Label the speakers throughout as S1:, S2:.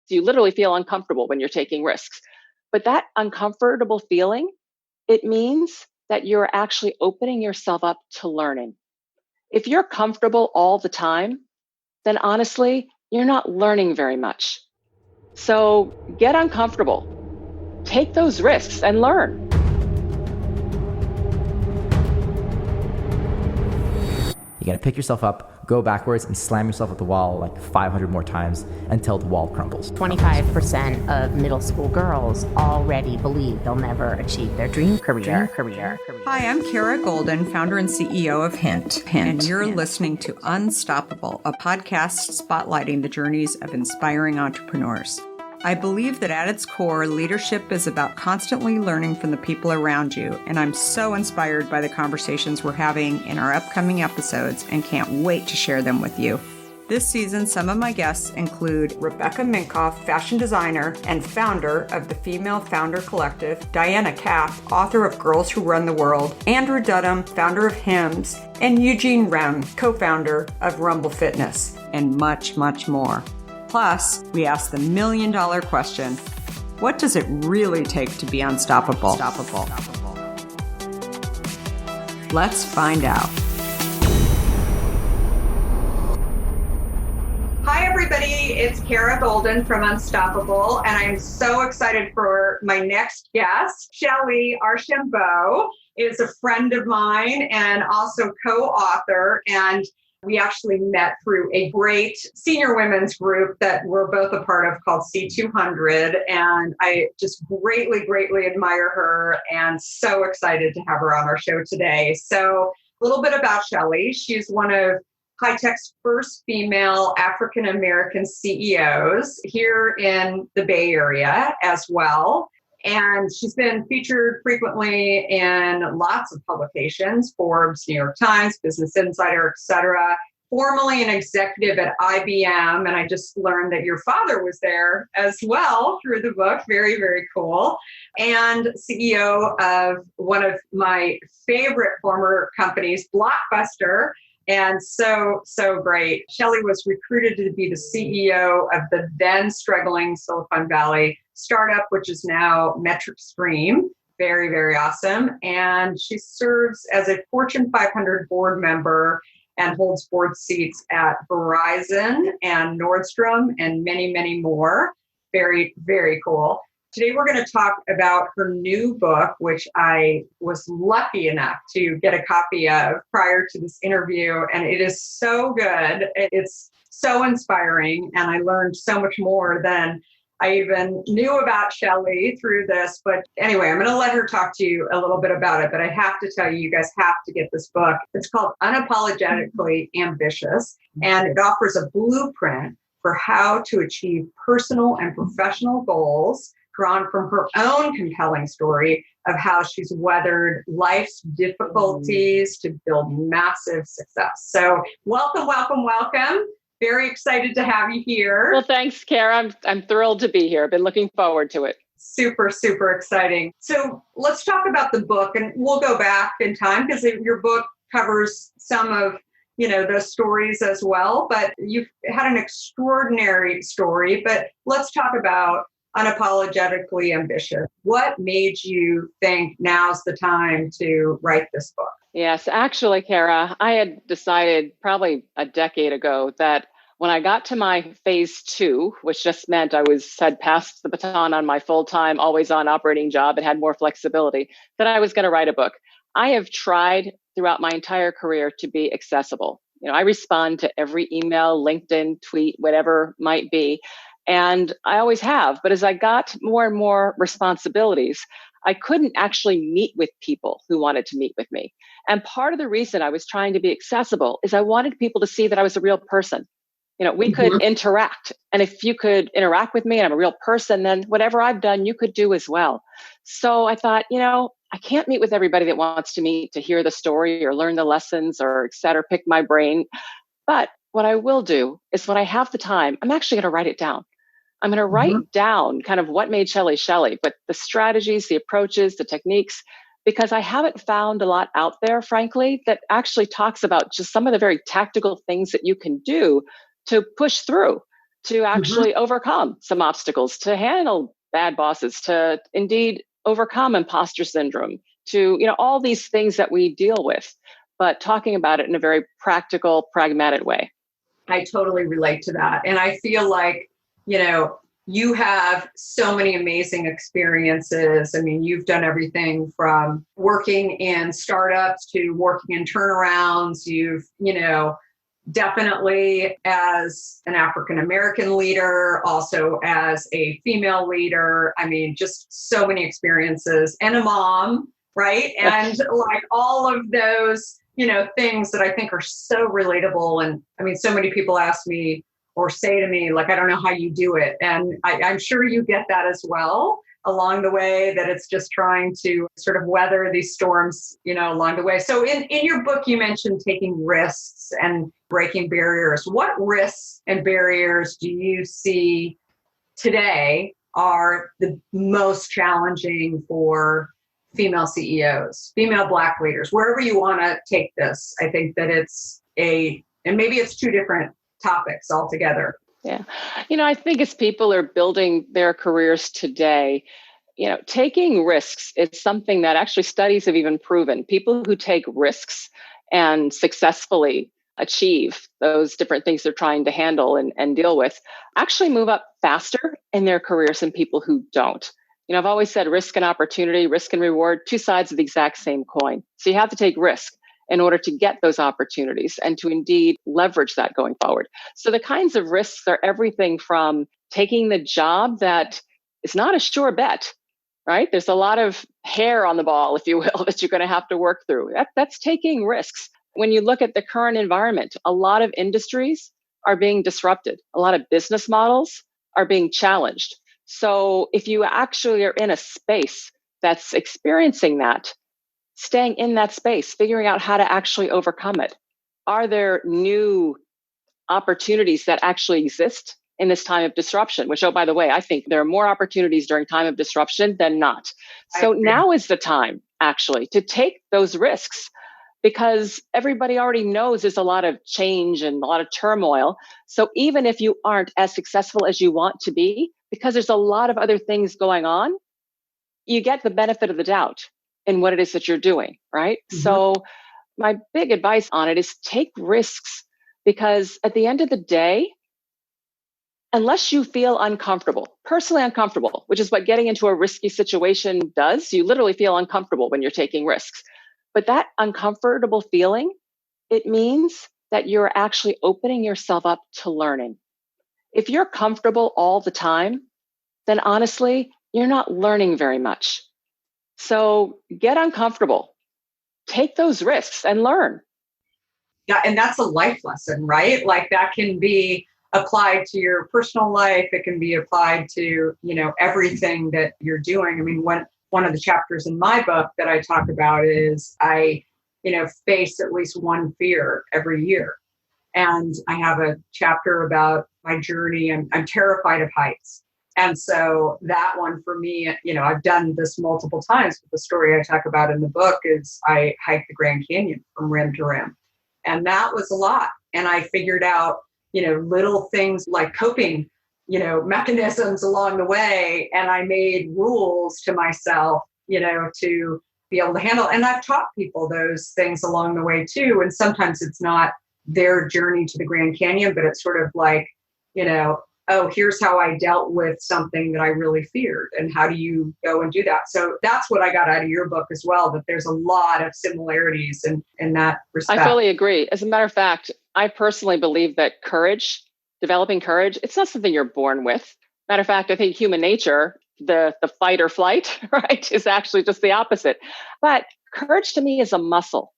S1: You literally feel uncomfortable when you're taking risks. But that uncomfortable feeling, it means that you're actually opening yourself up to learning. If you're comfortable all the time, then honestly, you're not learning very much. So get uncomfortable, take those risks and learn.
S2: You got to pick yourself up, go backwards, and slam yourself at the wall like 500 more times until the wall crumbles.
S3: 25% of middle school girls already believe they'll never achieve their dream career.
S4: Hi, I'm Kara Goldin, founder and CEO of Hint. And you're listening to Unstoppable, a podcast spotlighting the journeys of inspiring entrepreneurs. I believe that at its core, leadership is about constantly learning from the people around you, and I'm so inspired by the conversations we're having in our upcoming episodes and can't wait to share them with you. This season, some of my guests include Rebecca Minkoff, fashion designer and founder of the Female Founder Collective, Diana Kapp, author of Girls Who Run the World, Andrew Dudham, founder of Hims, and Eugene Rem, co-founder of Rumble Fitness, and much, much more. Plus, we ask the million-dollar question, what does it really take to be unstoppable? Let's find out. Hi, everybody. It's Kara Goldin from Unstoppable, and I'm so excited for my next guest. Shellye Archambeau is a friend of mine and also co-author, and we actually met through a great senior women's group that we're both a part of called C200. And I just greatly, greatly admire her and so excited to have her on our show today. So a little bit about Shellye. She's one of high-tech's first female African-American CEOs here in the Bay Area as well. And she's been featured frequently in lots of publications, Forbes, New York Times, Business Insider, etc. Formerly an executive at IBM, and I just learned that your father was there as well through the book. Very, very cool. And CEO of one of my favorite former companies, Blockbuster. And so great. Shellye was recruited to be the CEO of the then struggling Silicon Valley startup, which is now MetricStream. Very, very awesome. And she serves as a Fortune 500 board member and holds board seats at Verizon and Nordstrom and many, many more. Very, very cool. Today, we're going to talk about her new book, which I was lucky enough to get a copy of prior to this interview. And it is so good. It's so inspiring. And I learned so much more than I even knew about Shellye through this. But anyway, I'm going to let her talk to you a little bit about it. But I have to tell you, you guys have to get this book. It's called Unapologetically Ambitious. And it offers a blueprint for how to achieve personal and professional goals, drawn from her own compelling story of how she's weathered life's difficulties to build massive success. So welcome. Very excited to have you here.
S1: Well, thanks, Kara. I'm thrilled to be here. I've been looking forward to it.
S4: Super, super exciting. So let's talk about the book, and we'll go back in time because your book covers some of those stories as well, but you've had an extraordinary story. But let's talk about Unapologetically Ambitious. What made you think now's the time to write this book?
S1: Yes, actually, Kara, I had decided probably a decade ago that when I got to my phase 2, which just meant I had passed the baton on my full-time, always-on operating job and had more flexibility, that I was going to write a book. I have tried throughout my entire career to be accessible. I respond to every email, LinkedIn, tweet, whatever might be. And I always have. But as I got more and more responsibilities, I couldn't actually meet with people who wanted to meet with me. And part of the reason I was trying to be accessible is I wanted people to see that I was a real person. We could interact. And if you could interact with me and I'm a real person, then whatever I've done, you could do as well. So I thought, I can't meet with everybody that wants to meet to hear the story or learn the lessons or et cetera, pick my brain. But what I will do is when I have the time, I'm actually going to write it down. I'm going to write down kind of what made Shellye Shellye, but the strategies, the approaches, the techniques, because I haven't found a lot out there, frankly, that actually talks about just some of the very tactical things that you can do to push through. to actually overcome some obstacles, to handle bad bosses, to indeed overcome imposter syndrome, to, all these things that we deal with, but talking about it in a very practical, pragmatic way.
S4: I totally relate to that. And I feel like, you have so many amazing experiences. I mean, you've done everything from working in startups to working in turnarounds. You've, definitely as an African-American leader, also as a female leader. I mean, just so many experiences, and a mom, right? And like all of those, things that I think are so relatable. And I mean, so many people ask me or say to me, like, I don't know how you do it. And I'm sure you get that as well along the way, that it's just trying to sort of weather these storms, along the way. So in your book, you mentioned taking risks and breaking barriers. What risks and barriers do you see today are the most challenging for female CEOs, female Black leaders, wherever you want to take this? I think that and maybe it's two different topics altogether.
S1: Yeah. I think as people are building their careers today, taking risks is something that actually studies have even proven. People who take risks and successfully achieve those different things they're trying to handle and deal with actually move up faster in their careers than people who don't. I've always said risk and opportunity, risk and reward, two sides of the exact same coin. So you have to take risk in order to get those opportunities and to indeed leverage that going forward. So the kinds of risks are everything from taking the job that is not a sure bet, right? There's a lot of hair on the ball, if you will, that you're going to have to work through. That's taking risks. When you look at the current environment, a lot of industries are being disrupted. A lot of business models are being challenged. So if you actually are in a space that's experiencing that, staying in that space, figuring out how to actually overcome it. Are there new opportunities that actually exist in this time of disruption? Which, oh, by the way, I think there are more opportunities during time of disruption than not. So now is the time actually to take those risks, because everybody already knows there's a lot of change and a lot of turmoil. So even if you aren't as successful as you want to be, because there's a lot of other things going on, you get the benefit of the doubt in what it is that you're doing, right? So my big advice on it is take risks, because at the end of the day, unless you feel uncomfortable, personally uncomfortable, which is what getting into a risky situation does, you literally feel uncomfortable when you're taking risks. But that uncomfortable feeling, it means that you're actually opening yourself up to learning. If you're comfortable all the time, then honestly, you're not learning very much. So get uncomfortable, take those risks and learn.
S4: Yeah, and that's a life lesson, right? Like that can be applied to your personal life. It can be applied to, everything that you're doing. I mean, one of the chapters in my book that I talk about is I, face at least one fear every year. And I have a chapter about my journey. I'm terrified of heights. And so that one for me, I've done this multiple times, but the story I talk about in the book is I hiked the Grand Canyon from rim to rim. And that was a lot. And I figured out, little things like coping, mechanisms along the way. And I made rules to myself, to be able to handle. And I've taught people those things along the way too. And sometimes it's not their journey to the Grand Canyon, but it's sort of like, oh, here's how I dealt with something that I really feared. And how do you go and do that? So that's what I got out of your book as well, that there's a lot of similarities in that respect.
S1: I fully agree. As a matter of fact, I personally believe that developing courage, it's not something you're born with. Matter of fact, I think human nature, the fight or flight, right, is actually just the opposite. But courage to me is a muscle.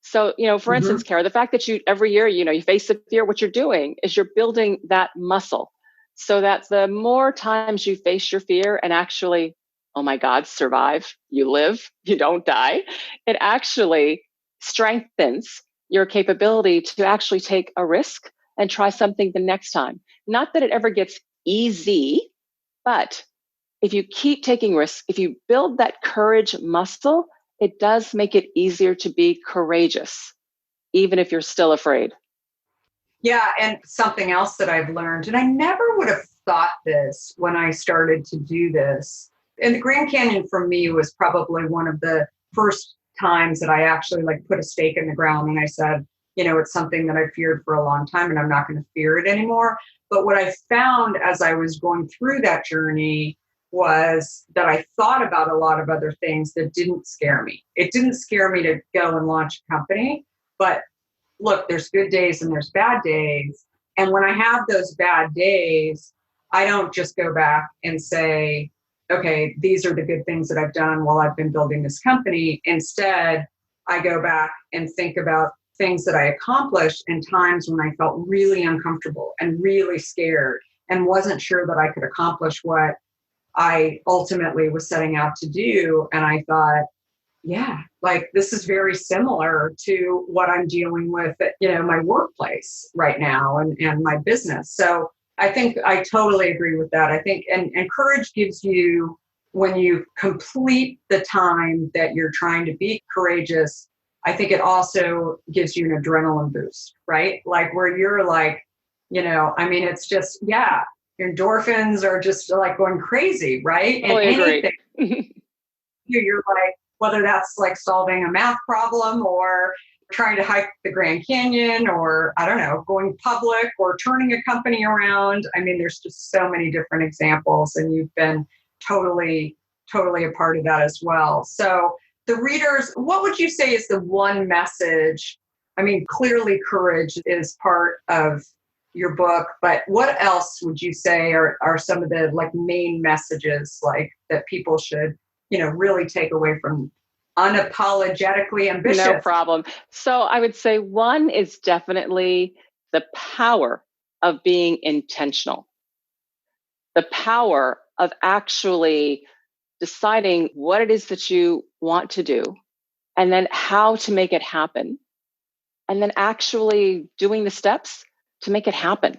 S1: So, for instance, Kara, the fact that every year, you face the fear, what you're doing is you're building that muscle. So that the more times you face your fear and actually, oh my God, survive, you live, you don't die, it actually strengthens your capability to actually take a risk and try something the next time. Not that it ever gets easy, but if you keep taking risks, if you build that courage muscle, it does make it easier to be courageous, even if you're still afraid.
S4: Yeah. And something else that I've learned, and I never would have thought this when I started to do this. And the Grand Canyon for me was probably one of the first times that I actually like put a stake in the ground and I said, it's something that I feared for a long time and I'm not going to fear it anymore. But what I found as I was going through that journey was that I thought about a lot of other things that didn't scare me. It didn't scare me to go and launch a company, but look, there's good days and there's bad days. And when I have those bad days, I don't just go back and say, okay, these are the good things that I've done while I've been building this company. Instead, I go back and think about things that I accomplished in times when I felt really uncomfortable and really scared and wasn't sure that I could accomplish what I ultimately was setting out to do. And I thought, yeah, like this is very similar to what I'm dealing with at, my workplace right now and my business. So I think I totally agree with that. I think, and courage gives you, when you complete the time that you're trying to be courageous, I think it also gives you an adrenaline boost, right? Like where you're like, it's just, yeah, your endorphins are just like going crazy, right? And anything, you're like, whether that's like solving a math problem or trying to hike the Grand Canyon or, I don't know, going public or turning a company around. I mean, there's just so many different examples and you've been totally a part of that as well. So the readers, what would you say is the one message? I mean, clearly courage is part of your book, but what else would you say are some of the like main messages like that people should, really take away from Unapologetically Ambitious?
S1: No problem. So I would say one is definitely the power of being intentional, the power of actually deciding what it is that you want to do and then how to make it happen and then actually doing the steps to make it happen.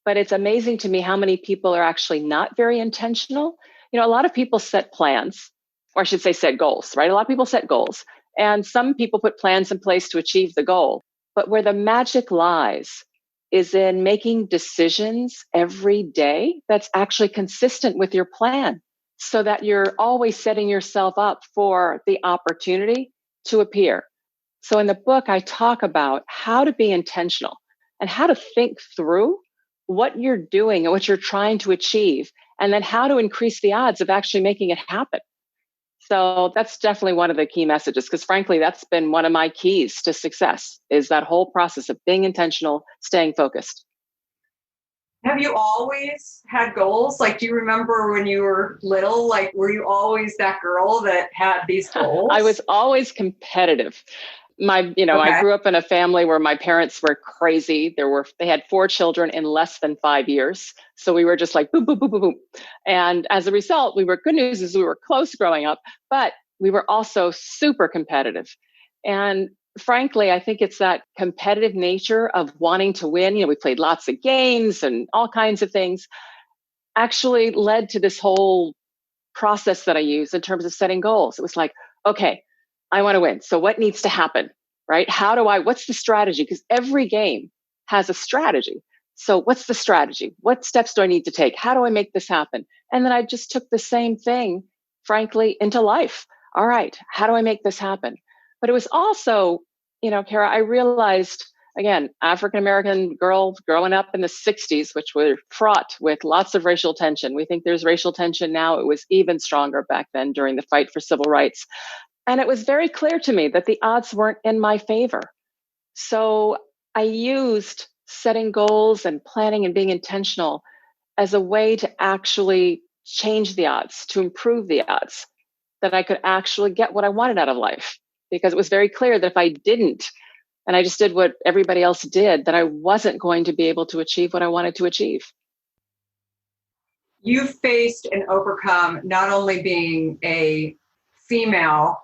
S1: But it's amazing to me how many people are actually not very intentional. A lot of people set plans, or I should say set goals, right? A lot of people set goals and some people put plans in place to achieve the goal. But where the magic lies is in making decisions every day that's actually consistent with your plan so that you're always setting yourself up for the opportunity to appear. So in the book, I talk about how to be intentional and how to think through what you're doing and what you're trying to achieve, and then how to increase the odds of actually making it happen. So that's definitely one of the key messages, because frankly, that's been one of my keys to success is that whole process of being intentional, staying focused.
S4: Have you always had goals? Like, do you remember when you were little, like, were you always that girl that had these goals?
S1: I was always competitive. I grew up in a family where my parents were crazy. They had 4 children in less than 5 years. So we were just like, boom, boom, boom, boom, boom. And as a result, good news is we were close growing up, but we were also super competitive. And frankly, I think it's that competitive nature of wanting to win. We played lots of games and all kinds of things actually led to this whole process that I use in terms of setting goals. It was like, okay, I want to win. So what needs to happen, right? What's the strategy? Because every game has a strategy. So what's the strategy? What steps do I need to take? How do I make this happen? And then I just took the same thing, frankly, into life. All right, how do I make this happen? But it was also, Kara, I realized, again, African-American girl growing up in the 60s, which were fraught with lots of racial tension. We think there's racial tension now. It was even stronger back then during the fight for civil rights. And it was very clear to me that the odds weren't in my favor. So I used setting goals and planning and being intentional as a way to actually change the odds, to improve the odds, that I could actually get what I wanted out of life. Because it was very clear that if I didn't, and I just did what everybody else did, that I wasn't going to be able to achieve what I wanted to achieve.
S4: You've faced and overcome not only being a female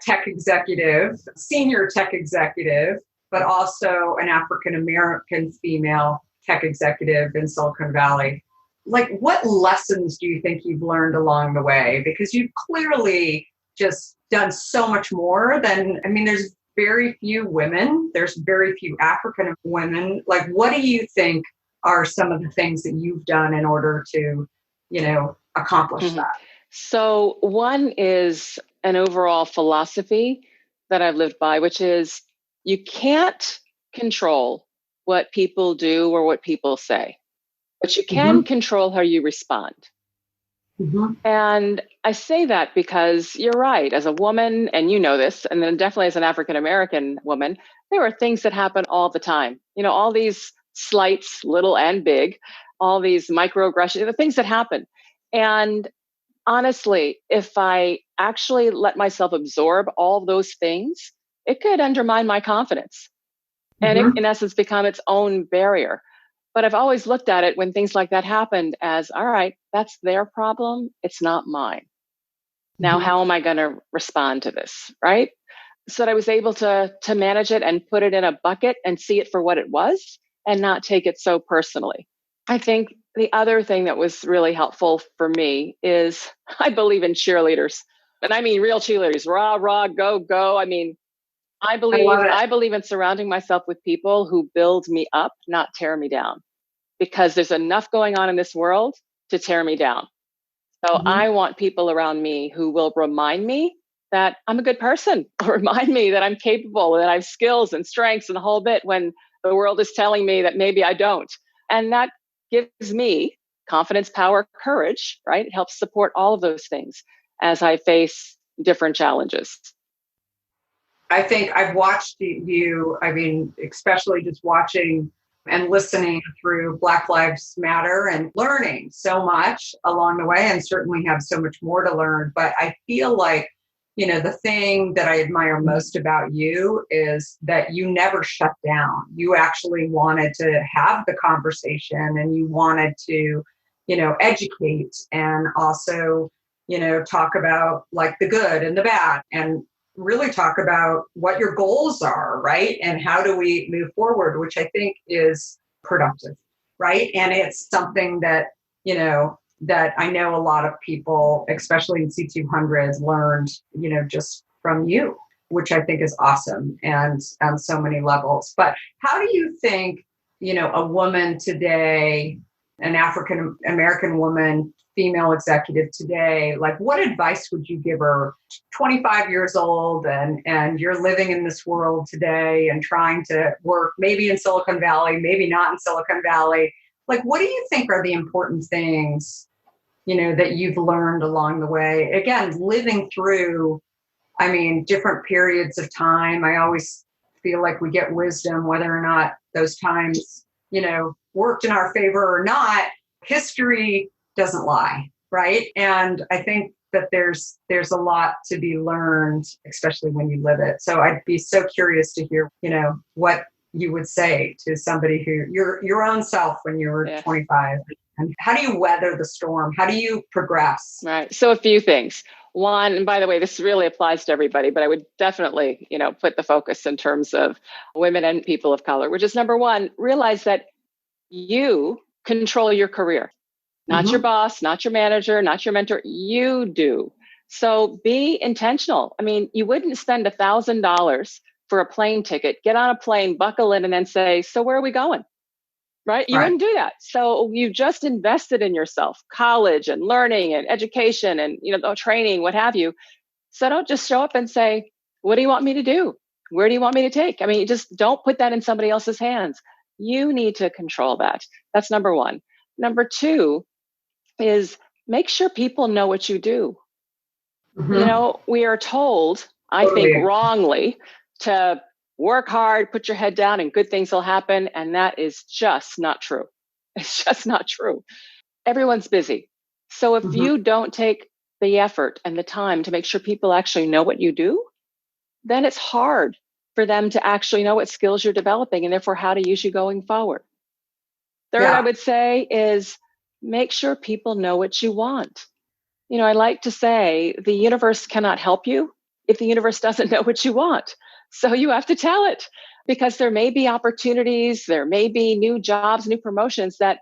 S4: tech executive, senior tech executive, but also an African-American female tech executive in Silicon Valley. Like, what lessons do you think you've learned along the way? Because you've clearly just done so much more than, there's very few women. There's very few African women. Like, what do you think are some of the things that you've done in order to, accomplish that?
S1: So one is an overall philosophy that I've lived by, which is you can't control what people do or what people say, but you can control how you respond. And I say that because you're right, as a woman, and you know this, and then definitely as an African-American woman, there are things that happen all the time. All these slights, little and big, all these microaggressions, the things that happen. And honestly, if I actually let myself absorb all those things, it could undermine my confidence and it, in essence, become its own barrier. But I've always looked at it when things like that happened as, all right, that's their problem. It's not mine. Now, how am I going to respond to this? Right. So that I was able to manage it and put it in a bucket and see it for what it was and not take it so personally. I think the other thing that was really helpful for me is I believe in cheerleaders. And I mean real cheerleaders, rah, rah, go, go. I mean, I believe in surrounding myself with people who build me up, not tear me down, because there's enough going on in this world to tear me down. So I want people around me who will remind me that I'm a good person, remind me that I'm capable, that I have skills and strengths and the whole bit when the world is telling me that maybe I don't. And that gives me confidence, power, courage, right? It helps support all of those things as I face different challenges.
S4: I think I've watched you, especially just watching and listening through Black Lives Matter and learning so much along the way, and certainly have so much more to learn. But I feel like, the thing that I admire most about you is that you never shut down. You actually wanted to have the conversation and you wanted to, educate and also, talk about like the good and the bad and really talk about what your goals are, right? And how do we move forward, which I think is productive, right? And it's something that, that I know a lot of people, especially in C200s, learned, just from you, which I think is awesome and on so many levels. But how do you think, a woman today, an African American woman, female executive today, like what advice would you give her? 25 years old and you're living in this world today and trying to work maybe in Silicon Valley, maybe not in Silicon Valley. Like, what do you think are the important things, that you've learned along the way? Again, living through, different periods of time. I always feel like we get wisdom, whether or not those times, worked in our favor or not. History doesn't lie, right? And I think that there's a lot to be learned, especially when you live it. So I'd be so curious to hear, what you would say to somebody who your own self when you were 25. And how do you weather the storm? How do you progress?
S1: Right. So a few things. One, and by the way, this really applies to everybody, but I would definitely, put the focus in terms of women and people of color, which is number one, realize that you control your career. Not your boss, not your manager, not your mentor. You do. So be intentional. You wouldn't spend $1,000 for a plane ticket, get on a plane, buckle in, and then say, so where are we going? Right? You wouldn't do that. So you just invested in yourself, college and learning and education and, training, what have you. So don't just show up and say, what do you want me to do? Where do you want me to take? You just don't put that in somebody else's hands. You need to control that. That's number one. Number two is make sure people know what you do. We are told, I think wrongly, to work hard, put your head down, and good things will happen. And that is just not true. It's just not true. Everyone's busy. So if you don't take the effort and the time to make sure people actually know what you do, then it's hard for them to actually know what skills you're developing and therefore how to use you going forward. Third, I would say is make sure people know what you want. I like to say the universe cannot help you if the universe doesn't know what you want. So you have to tell it, because there may be opportunities, there may be new jobs, new promotions that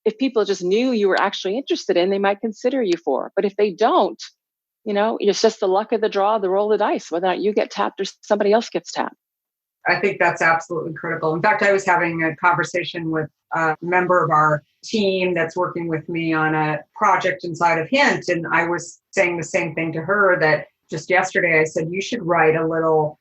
S1: if people just knew you were actually interested in, they might consider you for. But if they don't, it's just the luck of the draw, the roll of the dice, whether or not you get tapped or somebody else gets tapped.
S4: I think that's absolutely critical. In fact, I was having a conversation with a member of our team that's working with me on a project inside of Hint. And I was saying the same thing to her that just yesterday I said, you should write a little,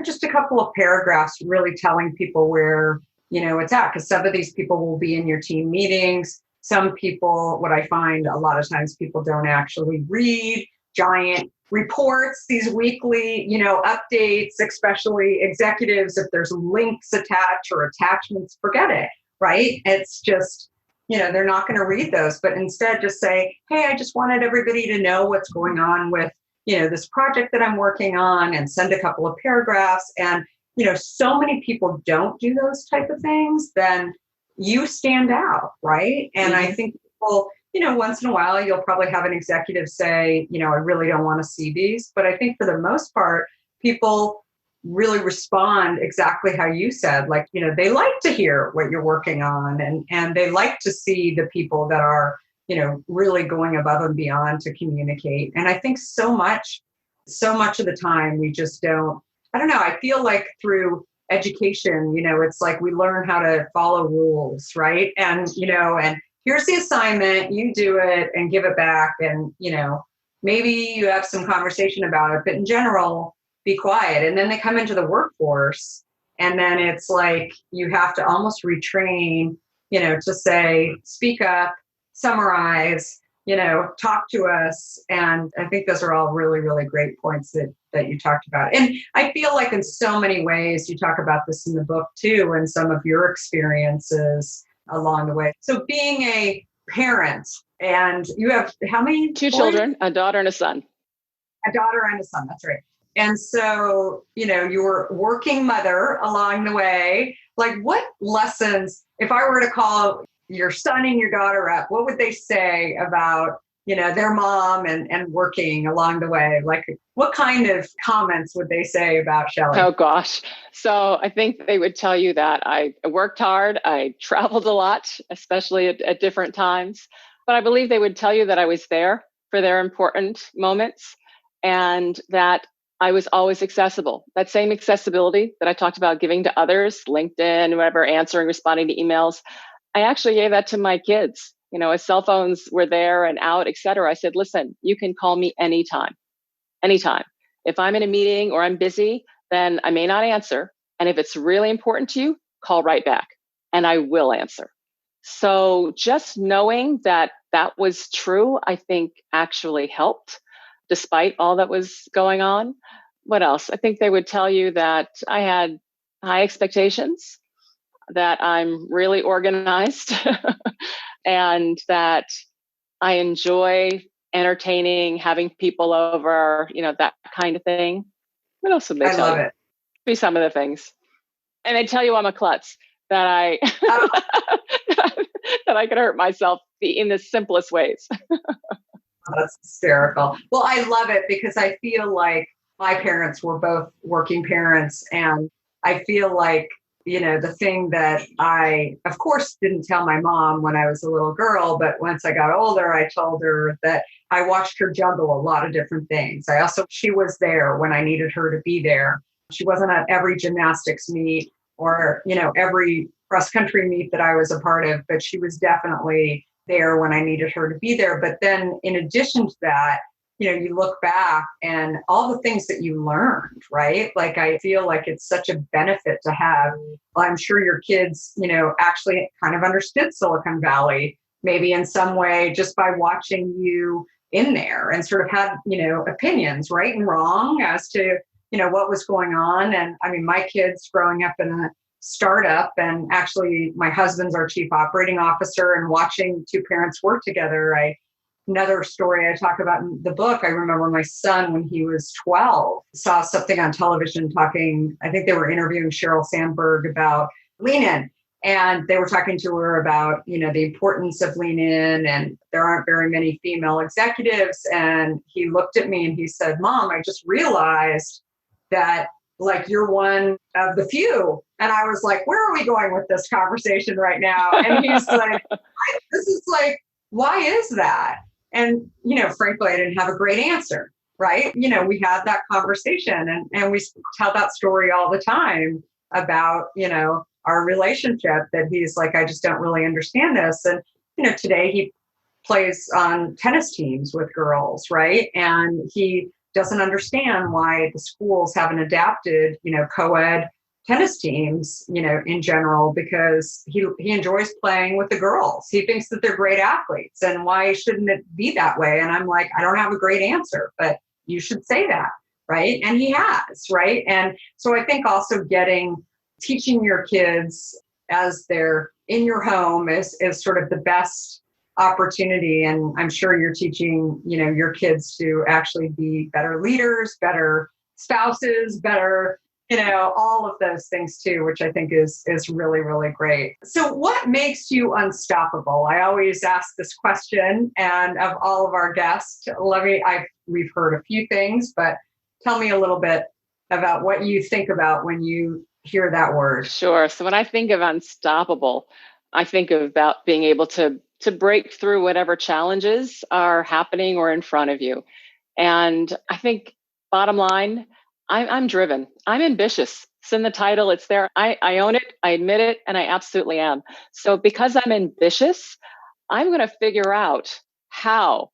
S4: just a couple of paragraphs really telling people where, it's at. Because some of these people will be in your team meetings. Some people, what I find a lot of times people don't actually read giant reports, these weekly, updates, especially executives, if there's links attached or attachments, forget it, right? It's just, they're not going to read those, but instead just say, hey, I just wanted everybody to know what's going on with, this project that I'm working on, and send a couple of paragraphs. And, so many people don't do those type of things, then you stand out, right? And I think people, once in a while, you'll probably have an executive say, I really don't want to see these. But I think for the most part, people really respond exactly how you said, like, they like to hear what you're working on, and they like to see the people that are, really going above and beyond to communicate. And I think so much of the time we just don't, I don't know, I feel like through education, it's like we learn how to follow rules, right? And, and here's the assignment, you do it and give it back. And, maybe you have some conversation about it, but in general, be quiet. And then they come into the workforce, and then it's like you have to almost retrain, to say, speak up, summarize, talk to us. And I think those are all really, really great points that you talked about. And I feel like in so many ways, you talk about this in the book too, and some of your experiences along the way. So being a parent, and you have how many?
S1: Two children, a daughter and a son.
S4: A daughter and a son, that's right. And so, you were working mother along the way. Like, what lessons, if I were to call your son and your daughter up, what would they say about, their mom and working along the way? Like, what kind of comments would they say about Shellye?
S1: Oh, gosh. So I think they would tell you that I worked hard. I traveled a lot, especially at different times. But I believe they would tell you that I was there for their important moments, and that I was always accessible. That same accessibility that I talked about giving to others, LinkedIn, whatever, answering, responding to emails, I actually gave that to my kids. As cell phones were there and out, et cetera. I said, listen, you can call me anytime. If I'm in a meeting or I'm busy, then I may not answer. And if it's really important to you, call right back and I will answer. So just knowing that that was true, I think actually helped despite all that was going on. What else? I think they would tell you that I had high expectations, that I'm really organized, and that I enjoy entertaining, having people over, that kind of thing. What else would they tell you? I love it. Be some of the things. And they tell you I'm a klutz, that I that I can hurt myself in the simplest ways.
S4: That's hysterical. Well, I love it because I feel like my parents were both working parents, and I feel like, the thing that I, of course, didn't tell my mom when I was a little girl, but once I got older, I told her that I watched her juggle a lot of different things. She was there when I needed her to be there. She wasn't at every gymnastics meet or, every cross country meet that I was a part of, but she was definitely there when I needed her to be there. But then in addition to that, you look back and all the things that you learned, right? Like, I feel like it's such a benefit to have. I'm sure your kids, actually kind of understood Silicon Valley, maybe in some way, just by watching you in there, and sort of had, opinions, right and wrong, as to, what was going on. And I mean, my kids growing up in a startup, and actually my husband's our chief operating officer, and watching two parents work together. Another story I talk about in the book, I remember my son, when he was 12, saw something on television talking, I think they were interviewing Sheryl Sandberg about Lean In. And they were talking to her about, the importance of Lean In, and there aren't very many female executives. And he looked at me and he said, Mom, I just realized that, like, you're one of the few. And I was like, where are we going with this conversation right now? And he's like, this is like, why is that? And, frankly, I didn't have a great answer. right? We had that conversation and we tell that story all the time about, our relationship, that he's like, I just don't really understand this. And, today he plays on tennis teams with girls, right? And he doesn't understand why the schools haven't adapted, co-ed tennis teams, in general, because he enjoys playing with the girls. He thinks that they're great athletes, and why shouldn't it be that way? And I'm like, I don't have a great answer, but you should say that, right? And he has, right? And so I think also teaching your kids as they're in your home is sort of the best opportunity. And I'm sure you're teaching, your kids to actually be better leaders, better spouses, better, all of those things too, which I think is really, really great. So what makes you unstoppable? I always ask this question, and of all of our guests, we've heard a few things, but tell me a little bit about what you think about when you hear that word.
S1: Sure. So when I think of unstoppable, I think about being able to break through whatever challenges are happening or in front of you. And I think bottom line, I'm driven. I'm ambitious. It's in the title. It's there. I own it. I admit it. And I absolutely am. So because I'm ambitious, I'm going to figure out how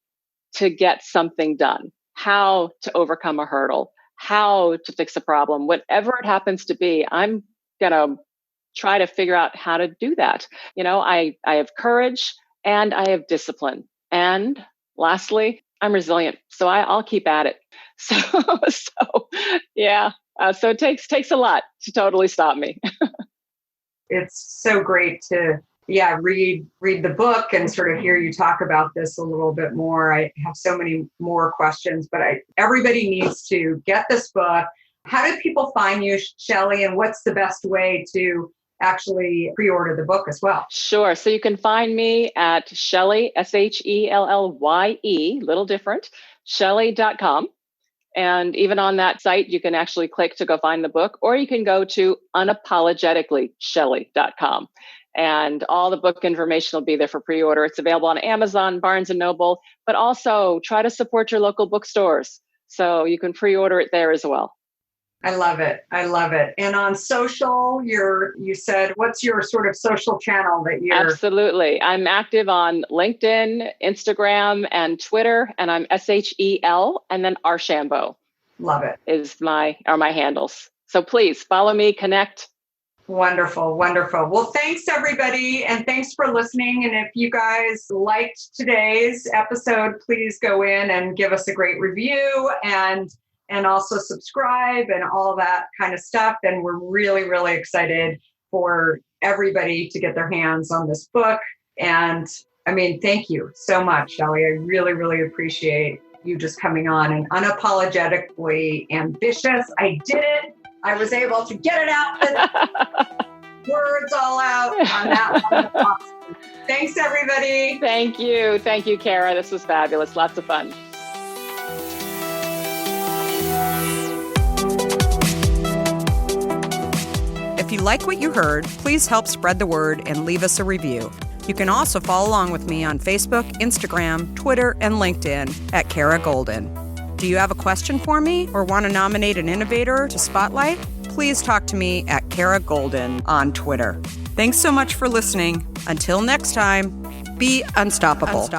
S1: to get something done, how to overcome a hurdle, how to fix a problem, whatever it happens to be. I'm going to try to figure out how to do that. I have courage and I have discipline. And lastly, I'm resilient. So I'll keep at it. So yeah. So it takes a lot to totally stop me.
S4: It's so great to read the book and sort of hear you talk about this a little bit more. I have so many more questions, but everybody needs to get this book. How do people find you, Shellye, and what's the best way to actually pre-order the book as well?
S1: Sure. So you can find me at Shellye, Shellye, little different, Shellye.com. And even on that site, you can actually click to go find the book, or you can go to unapologetically and all the book information will be there for pre-order. It's available on Amazon, Barnes & Noble, but also try to support your local bookstores. So you can pre-order it there as well.
S4: I love it. And on social, you said, what's your sort of social channel that you're...
S1: Absolutely. I'm active on LinkedIn, Instagram, and Twitter, and I'm SHEL and then Archambeau.
S4: Love it.
S1: Are my handles. So please follow me, connect.
S4: Wonderful. Well, thanks everybody. And thanks for listening. And if you guys liked today's episode, please go in and give us a great review and also subscribe and all that kind of stuff. And we're really, really excited for everybody to get their hands on this book. And thank you so much, Shellye. I really, really appreciate you just coming on and Unapologetically Ambitious. I did it. I was able to get it out, words all out on that one. Awesome. Thanks, everybody.
S1: Thank you, Kara. This was fabulous. Lots of fun.
S5: If you like what you heard, please help spread the word and leave us a review. You can also follow along with me on Facebook, Instagram, Twitter, and LinkedIn at Kara Goldin. Do you have a question for me or want to nominate an innovator to spotlight? Please talk to me at Kara Goldin on Twitter. Thanks so much for listening. Until next time, be unstoppable.